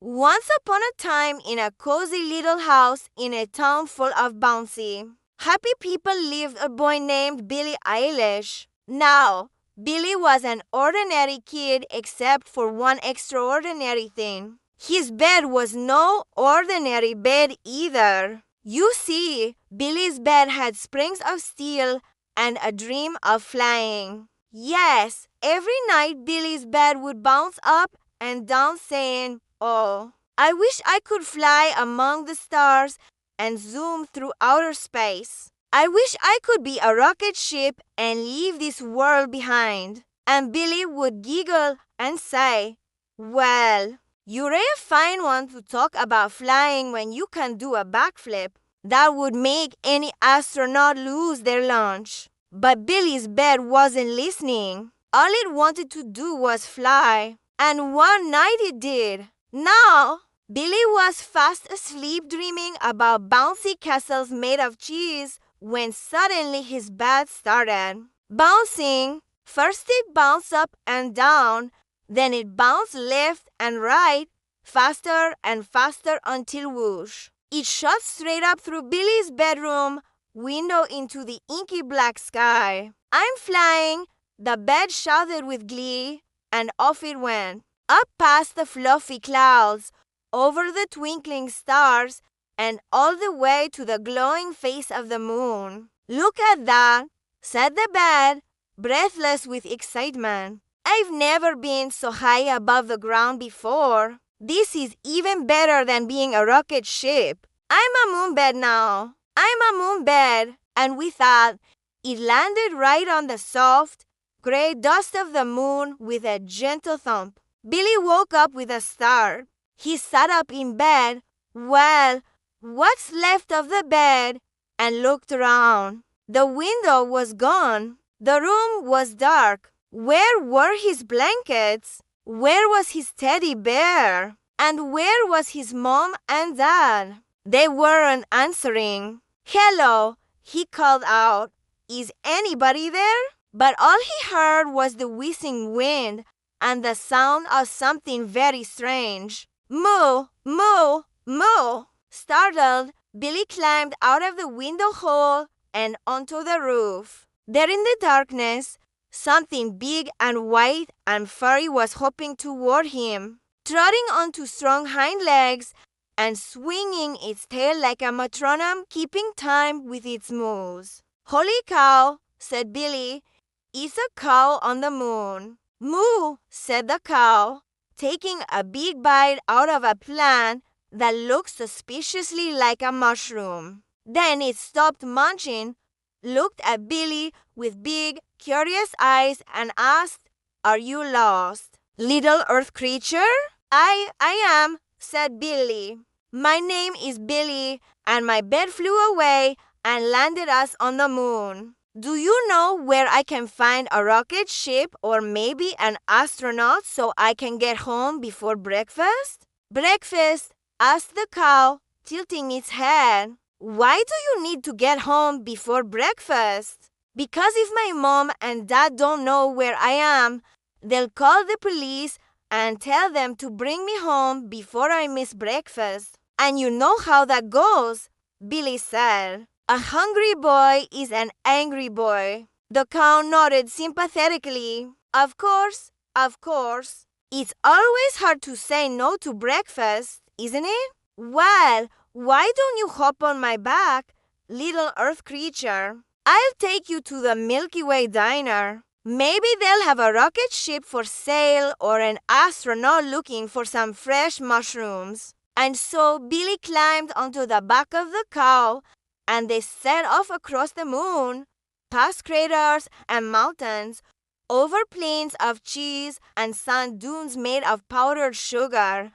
Once upon a time, in a cozy little house in a town full of bouncy, happy people lived a boy named Billy Eilish. Now, Billy was an ordinary kid except for one extraordinary thing. His bed was no ordinary bed either. You see, Billy's bed had springs of steel and a dream of flying. Yes, every night Billy's bed would bounce up and down saying, "Oh, I wish I could fly among the stars and zoom through outer space. I wish I could be a rocket ship and leave this world behind." And Billy would giggle and say, "Well, you're a fine one to talk about flying when you can do a backflip. That would make any astronaut lose their lunch." But Billy's bed wasn't listening. All it wanted to do was fly. And one night it did. Now, Billy was fast asleep dreaming about bouncy castles made of cheese when suddenly his bed started bouncing. First it bounced up and down, then it bounced left and right, faster and faster until whoosh. It shot straight up through Billy's bedroom window into the inky black sky. "I'm flying," the bed shouted with glee, and off it went. Up past the fluffy clouds, over the twinkling stars, and all the way to the glowing face of the moon. "Look at that," said the bed, breathless with excitement. "I've never been so high above the ground before. This is even better than being a rocket ship. I'm a moonbed now. I'm a moonbed." And with that, it landed right on the soft, gray dust of the moon with a gentle thump. Billy woke up with a start. He sat up in bed, well, what's left of the bed, and looked around. The window was gone. The room was dark. Where were his blankets? Where was his teddy bear? And where was his mom and dad? They weren't answering. "Hello," he called out. "Is anybody there?" But all he heard was the whizzing wind and the sound of something very strange. "Moo, moo, moo." Startled, Billy climbed out of the window hole and onto the roof. There in the darkness, something big and white and furry was hopping toward him, trotting on two strong hind legs and swinging its tail like a metronome, keeping time with its moves. "Holy cow," said Billy. "It's a cow on the moon." "Moo," said the cow, taking a big bite out of a plant that looked suspiciously like a mushroom. Then it stopped munching, looked at Billy with big, curious eyes, and asked, "Are you lost, little earth creature?" I am," said Billy. "My name is Billy, and my bed flew away and landed us on the moon. Do you know where I can find a rocket ship or maybe an astronaut so I can get home before breakfast?" "Breakfast?" asked the cow, tilting its head. "Why do you need to get home before breakfast?" "Because if my mom and dad don't know where I am, they'll call the police and tell them to bring me home before I miss breakfast. And you know how that goes," Billy said. "A hungry boy is an angry boy." The cow nodded sympathetically. Of course. It's always hard to say no to breakfast, isn't it?" "Well, why don't you hop on my back, little earth creature? I'll take you to the Milky Way diner. Maybe they'll have a rocket ship for sale or an astronaut looking for some fresh mushrooms." And so Billy climbed onto the back of the cow, and they set off across the moon, past craters and mountains, over plains of cheese and sand dunes made of powdered sugar,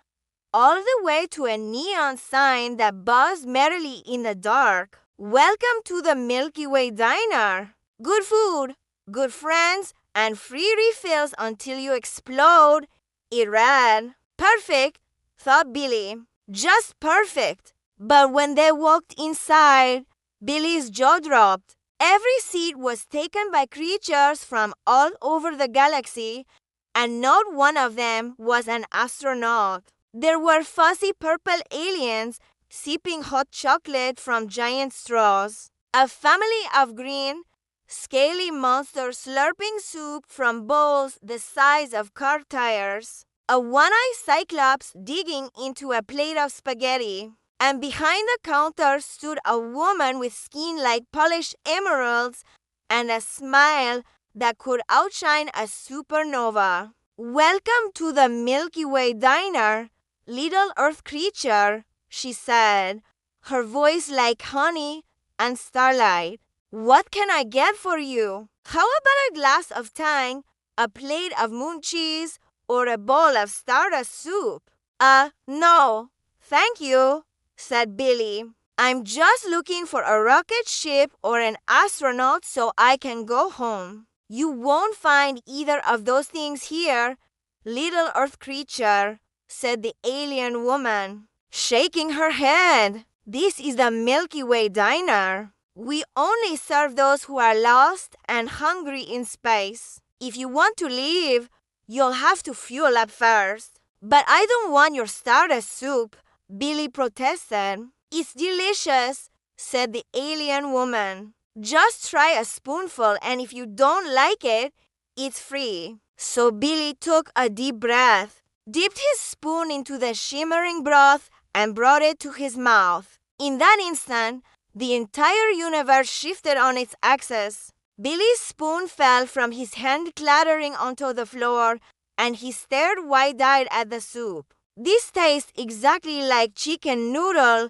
all the way to a neon sign that buzzed merrily in the dark. "Welcome to the Milky Way diner. Good food, good friends, and free refills until you explode," it read. "Perfect," thought Billy. "Just perfect." But when they walked inside, Billy's jaw dropped. Every seat was taken by creatures from all over the galaxy, and not one of them was an astronaut. There were fuzzy purple aliens sipping hot chocolate from giant straws. A family of green, scaly monsters slurping soup from bowls the size of car tires. A one-eyed cyclops digging into a plate of spaghetti. And behind the counter stood a woman with skin like polished emeralds and a smile that could outshine a supernova. "Welcome to the Milky Way diner, little Earth creature," she said, her voice like honey and starlight. "What can I get for you? How about a glass of tang, a plate of moon cheese, or a bowl of stardust soup?" No, thank you," said Billy. "I'm just looking for a rocket ship or an astronaut so I can go home." "You won't find either of those things here, little Earth creature," said the alien woman, shaking her head. "This is the Milky Way diner. We only serve those who are lost and hungry in space. If you want to leave, you'll have to fuel up first." "But I don't want your stardust soup," Billy protested. "It's delicious," said the alien woman. "Just try a spoonful, and if you don't like it, it's free." So Billy took a deep breath, dipped his spoon into the shimmering broth, and brought it to his mouth. In that instant, the entire universe shifted on its axis. Billy's spoon fell from his hand clattering onto the floor, and he stared wide-eyed at the soup. "This tastes exactly like chicken noodle,"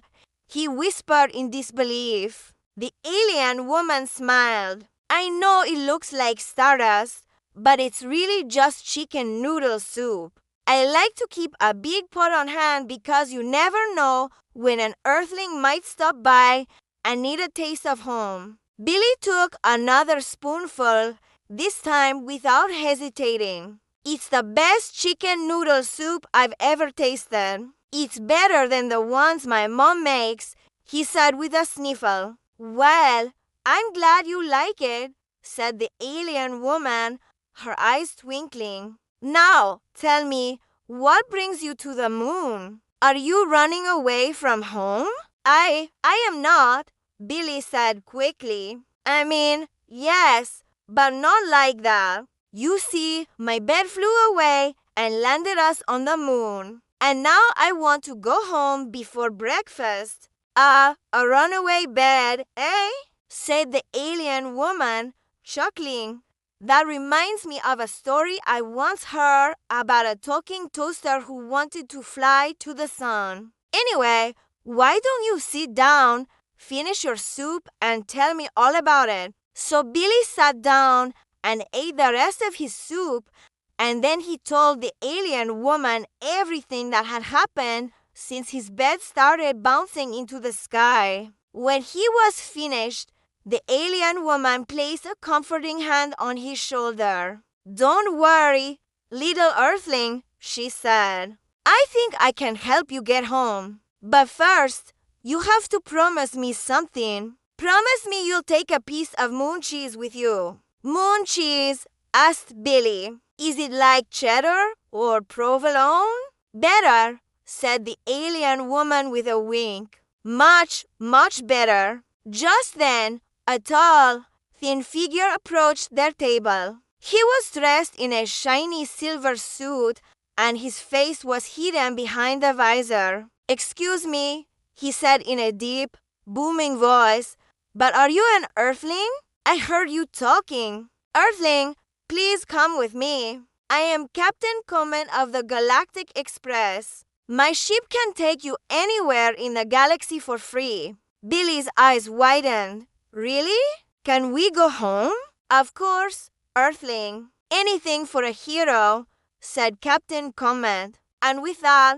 he whispered in disbelief. The alien woman smiled. "I know it looks like stardust, but it's really just chicken noodle soup. I like to keep a big pot on hand because you never know when an earthling might stop by and need a taste of home." Billy took another spoonful, this time without hesitating. "It's the best chicken noodle soup I've ever tasted. It's better than the ones my mom makes," he said with a sniffle. "Well, I'm glad you like it," said the alien woman, her eyes twinkling. "Now, tell me, what brings you to the moon? Are you running away from home?" I am not," Billy said quickly. "I mean, yes, but not like that. You see, my bed flew away and landed us on the moon. And now I want to go home before breakfast." A runaway bed, eh?" said the alien woman, chuckling. "That reminds me of a story I once heard about a talking toaster who wanted to fly to the sun. Anyway, why don't you sit down, finish your soup, and tell me all about it?" So Billy sat down and ate the rest of his soup, and then he told the alien woman everything that had happened since his bed started bouncing into the sky. When he was finished, the alien woman placed a comforting hand on his shoulder. "Don't worry, little earthling," she said. "I think I can help you get home. But first, you have to promise me something. Promise me you'll take a piece of moon cheese with you." "Moon cheese?" asked Billy. "Is it like cheddar or provolone?" "Better," said the alien woman with a wink. "Much, much better." Just then, a tall, thin figure approached their table. He was dressed in a shiny silver suit, and his face was hidden behind the visor. "Excuse me," he said in a deep, booming voice, "but are you an earthling? I heard you talking. Earthling, please come with me. I am Captain Comet of the Galactic Express. My ship can take you anywhere in the galaxy for free." Billy's eyes widened. "Really? Can we go home?" "Of course, Earthling. Anything for a hero," said Captain Comet. And with that,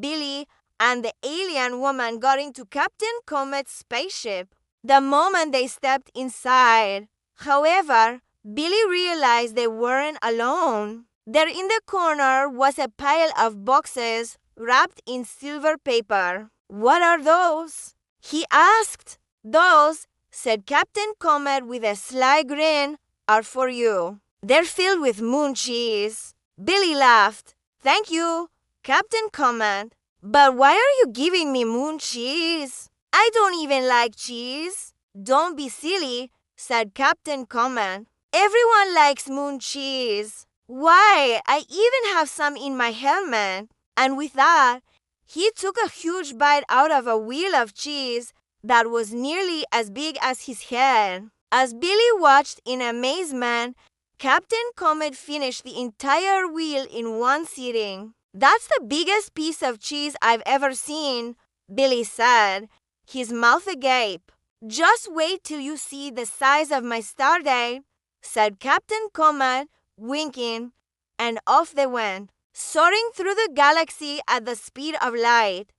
Billy and the alien woman got into Captain Comet's spaceship. The moment they stepped inside, however, Billy realized they weren't alone. There in the corner was a pile of boxes wrapped in silver paper. "What are those?" he asked. "Those," said Captain Comet with a sly grin, "are for you. They're filled with moon cheese." Billy laughed. "Thank you, Captain Comet. But why are you giving me moon cheese? I don't even like cheese. Don't be silly, said Captain Comet. Everyone likes moon cheese. Why, I even have some in my helmet. And with that, he took a huge bite out of a wheel of cheese that was nearly as big as his head. As Billy watched in amazement, Captain Comet finished the entire wheel in one sitting. That's the biggest piece of cheese I've ever seen, Billy said, his mouth agape. Just wait till you see the size of my stardate, said Captain Comet, winking, and off they went, soaring through the galaxy at the speed of light.